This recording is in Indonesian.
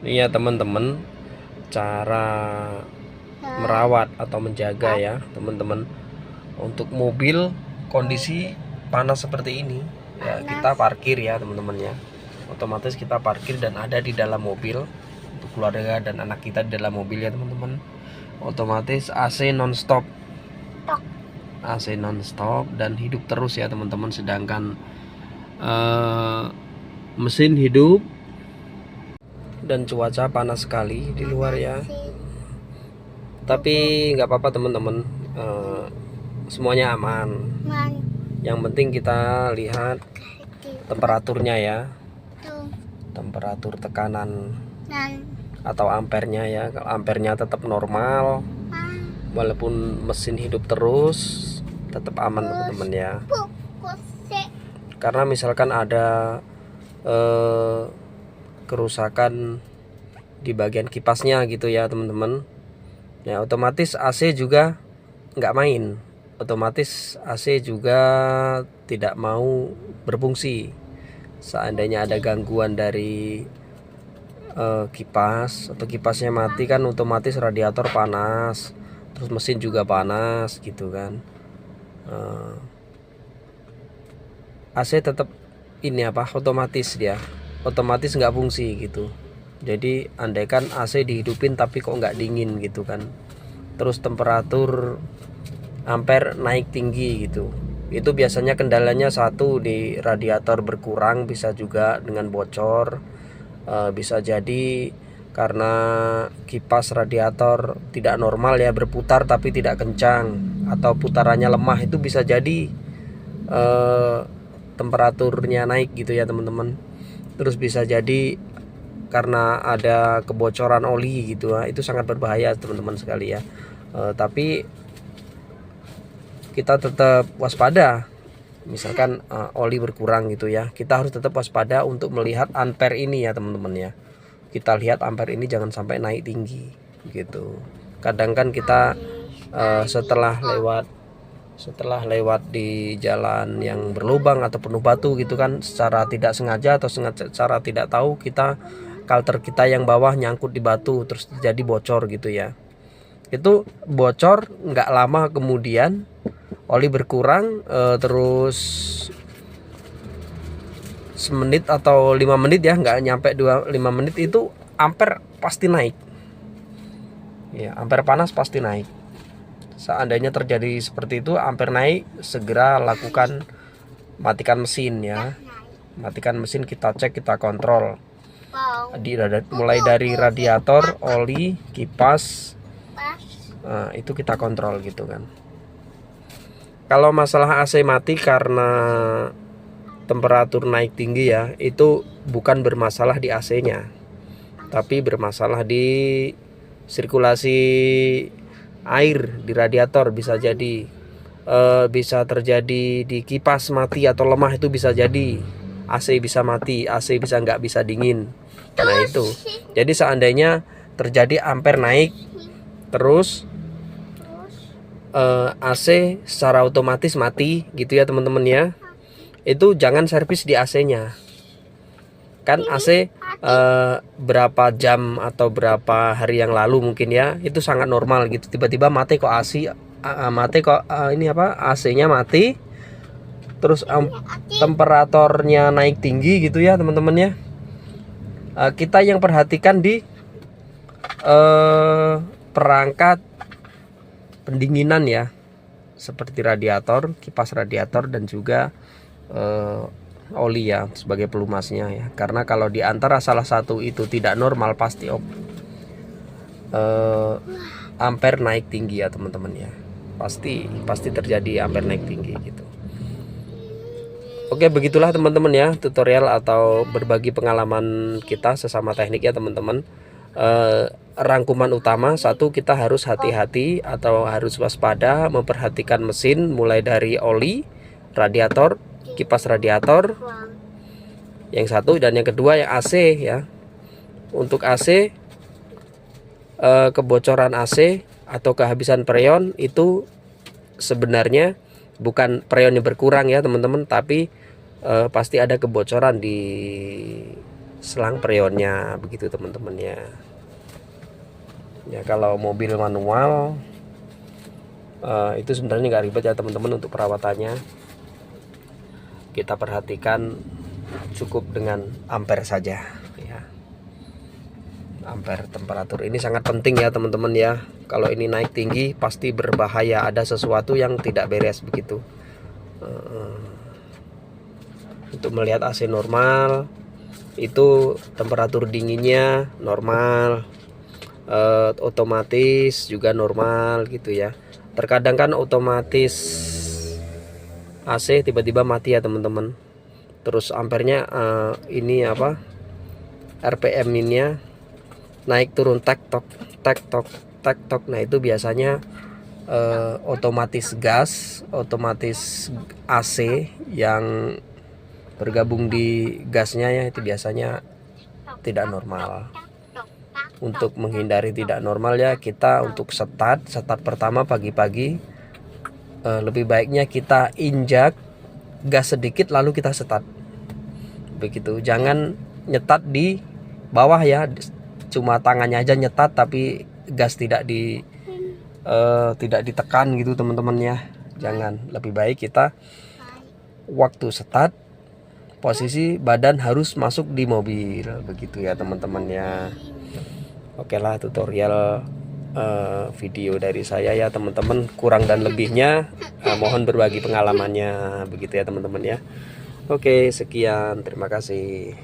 Ini ya teman-teman, cara merawat atau menjaga ya teman-teman, untuk mobil kondisi panas seperti ini ya. Kita parkir ya teman-teman ya, otomatis kita parkir dan ada di dalam mobil untuk keluarga dan anak kita di dalam mobil ya teman-teman. Otomatis AC nonstop dan hidup terus ya teman-teman. Sedangkan mesin hidup dan cuaca panas sekali di luar ya. Tapi nggak apa-apa teman-teman, semuanya aman. Yang penting kita lihat temperaturnya ya, temperatur tekanan atau ampernya ya. Kalau ampernya tetap normal, walaupun mesin hidup terus, tetap aman teman-teman ya. Karena misalkan ada kerusakan di bagian kipasnya gitu ya teman-teman ya, otomatis AC juga nggak main, otomatis AC juga tidak mau berfungsi. Seandainya ada gangguan dari kipas atau kipasnya mati kan, otomatis radiator panas, terus mesin juga panas gitu kan. AC tetap ini apa, otomatis dia otomatis nggak fungsi gitu. Jadi andaikan AC dihidupin tapi kok nggak dingin gitu kan, terus temperatur ampere naik tinggi gitu, itu biasanya kendalanya satu di radiator berkurang, bisa juga dengan bocor, bisa jadi karena kipas radiator tidak normal ya, berputar tapi tidak kencang atau putarannya lemah, itu bisa jadi temperaturnya naik gitu ya teman-teman. Terus bisa jadi karena ada kebocoran oli gitu ya, itu sangat berbahaya teman-teman sekali ya. Tapi kita tetap waspada. Misalkan oli berkurang gitu ya, kita harus tetap waspada untuk melihat ampere ini ya teman-teman ya. Kita lihat ampere ini jangan sampai naik tinggi gitu. Kadang kan kita setelah lewat di jalan yang berlubang atau penuh batu gitu kan, secara tidak sengaja atau secara tidak tahu, kita kalter kita yang bawah nyangkut di batu, terus jadi bocor gitu ya. Itu bocor nggak lama kemudian oli berkurang, terus semenit atau 5 menit ya, nggak nyampe 5 menit itu ampere pasti naik ya, ampere panas pasti naik. Seandainya terjadi seperti itu, ampere naik, segera lakukan matikan mesin ya. Matikan mesin, kita cek, kita kontrol mulai dari radiator, oli, kipas, itu kita kontrol gitu kan. Kalau masalah AC mati karena temperatur naik tinggi ya, itu bukan bermasalah di AC-nya, tapi bermasalah di sirkulasi air di radiator. Bisa jadi bisa terjadi di kipas mati atau lemah, itu bisa jadi AC bisa mati, AC bisa nggak bisa dingin. Nah itu, jadi seandainya terjadi ampere naik terus, AC secara otomatis mati gitu ya teman-teman ya, itu jangan servis di AC-nya. Kan AC berapa jam atau berapa hari yang lalu mungkin ya, itu sangat normal gitu, tiba-tiba mati kok ini apa, AC-nya mati, terus temperaturnya naik tinggi gitu ya teman-teman ya. Kita yang perhatikan di perangkat pendinginan ya, seperti radiator, kipas radiator, dan juga oli ya sebagai pelumasnya ya. Karena kalau di antara salah satu itu tidak normal, pasti ampere naik tinggi ya teman-teman ya. Pasti terjadi ampere naik tinggi gitu. Oke, begitulah teman-teman ya tutorial atau berbagi pengalaman kita sesama teknik ya teman-teman. Rangkuman utama, satu, kita harus hati-hati atau harus waspada memperhatikan mesin, mulai dari oli, radiator, kipas radiator, yang satu, dan yang kedua yang AC ya. Untuk AC, kebocoran AC atau kehabisan freon itu sebenarnya bukan freonnya berkurang ya teman-teman, tapi pasti ada kebocoran di selang freonnya, begitu teman-teman ya. Ya kalau mobil manual itu sebenarnya nggak ribet ya teman-teman untuk perawatannya. Kita perhatikan cukup dengan ampere saja ya. Ampere temperatur ini sangat penting ya teman-teman ya. Kalau ini naik tinggi pasti berbahaya, ada sesuatu yang tidak beres begitu. Untuk melihat AC normal itu temperatur dinginnya normal, otomatis juga normal gitu ya. Terkadang kan otomatis AC tiba-tiba mati ya teman-teman. Terus ampernya ini apa, RPM-nya naik turun tek tok tek tok tek tok. Nah itu biasanya otomatis gas, otomatis AC yang bergabung di gasnya ya, itu biasanya tidak normal. Untuk menghindari tidak normal ya, kita untuk start pertama pagi-pagi lebih baiknya kita injak gas sedikit lalu kita start begitu. Jangan nyetat di bawah ya, cuma tangannya aja nyetat tapi gas tidak ditekan gitu teman-teman ya. Jangan, lebih baik kita waktu start posisi badan harus masuk di mobil begitu ya teman-teman ya. Oke lah, tutorial video dari saya ya teman-teman, kurang dan lebihnya mohon berbagi pengalamannya begitu ya teman-teman ya. Oke, sekian, terima kasih.